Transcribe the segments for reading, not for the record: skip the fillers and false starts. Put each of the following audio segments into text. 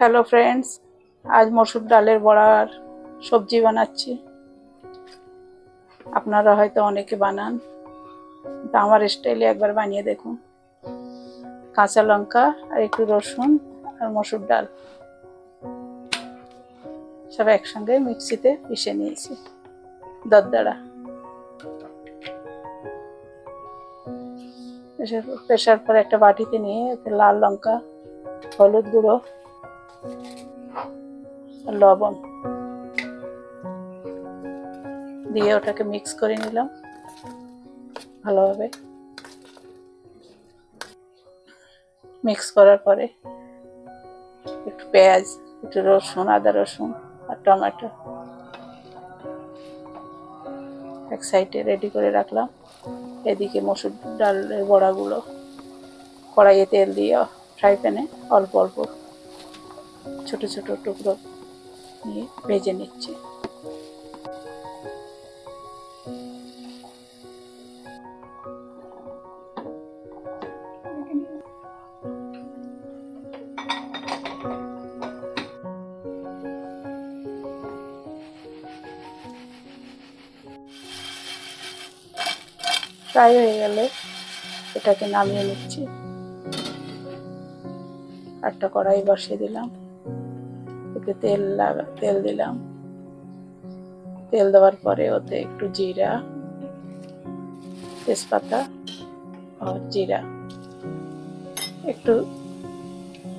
Hello friends, আজ মসুর ডালের বড়ার সবজি বানাচ্ছি। আপনারা হয়তো অনেকে বানান, তা আমার স্টাইলে একবার বানিয়ে দেখুন। কাঁচা লঙ্কা আর একটু রসুন আর মসুর ডাল সব একসঙ্গে মিক্সিতে পিষে নিয়েছি দরদরা। প্রেসার পর একটা বাটিতে নিয়ে এতে লাল লঙ্কা, হলুদ গুঁড়ো, লবণ দিয়ে ওটাকে মিক্স করে নিলাম ভালোভাবে। মিক্স করার পরে একটু পেঁয়াজ, একটু রসুন, আদা রসুন আর টমেটো এক সাইডে রেডি করে রাখলাম। এদিকে মসুর ডালের বড়াগুলো কড়াইয়ে তেল দিয়ে ফ্রাই প্যানে অল্প অল্প ছোট ছোট টুকরো নিয়ে ভেজে নিচ্ছি। ফ্রাই হয়ে গেলে এটাকে নামিয়ে নিচ্ছি। একটা কড়াই বসিয়ে দিলাম, এতে তেল দিলাম। তেল দেওয়ার পরে ওতে একটু জিরা, তেজপাতা আর জিরা, একটু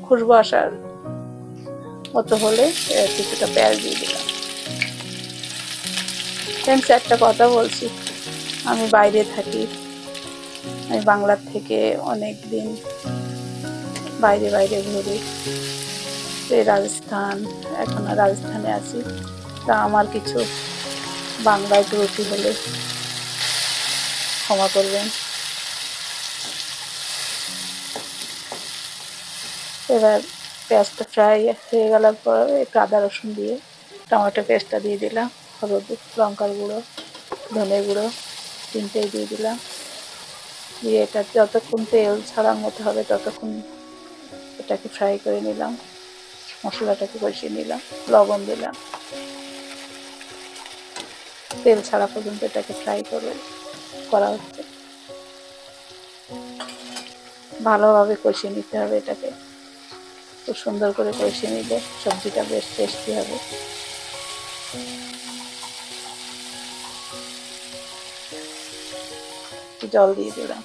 খুশবু আসার মতো হলে কিছুটা পেঁয়াজ দিয়ে দিলাম। ফ্রেন্ডস, একটা কথা বলছি, আমি বাইরে থাকি। আমি বাংলার থেকে অনেক দিন বাইরে ঘুরি। রাজস্থান, এখন রাজস্থানে আছি। তা আমার কিছু বাংলায় ত্রুটি হলে ক্ষমা করবেন। এবার পেঁয়াজটা ফ্রাই হয়ে গেলার পর একটু আদা রসুন দিয়ে টমেটো পেস্টটা দিয়ে দিলাম। হলুদ, লঙ্কার গুঁড়ো, ধনে গুঁড়ো তিনটেই দিয়ে দিলাম। দিয়ে এটা যতক্ষণ তেল ছাড়ার মতো হবে ততক্ষণ এটাকে ফ্রাই করে নিলাম। মশলাটাকে কষিয়ে নিলাম, লবণ দিলাম। তেল ছাড়া পর্যন্ত এটাকে ফ্রাই করা হচ্ছে। ভালোভাবে কষিয়ে নিতে হবে এটাকে। খুব সুন্দর করে কষিয়ে নিলে সবজিটা বেশ টেস্টি হবে। জল দিয়ে দিলাম,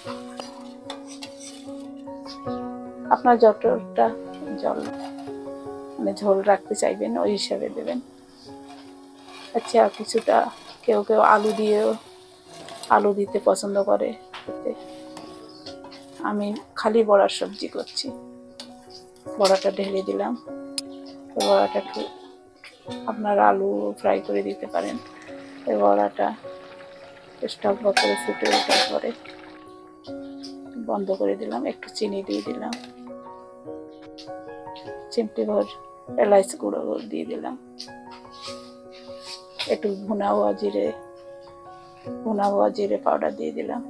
আপনার যতটা জল ঝোল রাখতে চাইবেন ওই হিসাবে দেবেন। আচ্ছা, কিছুটা কেউ আলু দিতে পছন্দ করে। আমি খালি বড়ার সবজি করছি। বড়াটা ঢেলে দিলাম। বড়াটা আপনারা আলু ফ্রাই করে দিতে পারেন। এই বড়াটা স্টক করে ফুটে ওঠার পরে বন্ধ করে দিলাম। একটু চিনি দিয়ে দিলাম, চিমটি ভর এলাইচি গুঁড়ো দিয়ে দিলাম, একটু ভুনা হওয়া জিরে পাউডার দিয়ে দিলাম,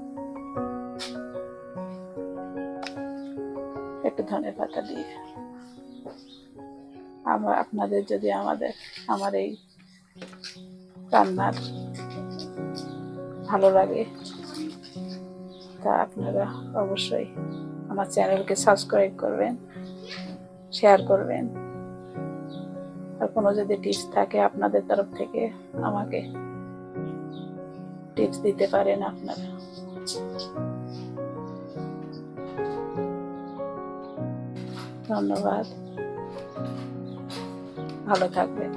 একটু ধনে পাতা দিয়ে। আপনাদের যদি আমার এই রান্নার ভালো লাগে তা আপনারা অবশ্যই আমার চ্যানেলকে সাবস্ক্রাইব করবেন, শেয়ার করবেন। আর কোনো যদি টিপস থাকে আপনাদের তরফ থেকে আমাকে টিপস দিতে পারেন আপনারা। ধন্যবাদ, ভালো থাকবেন।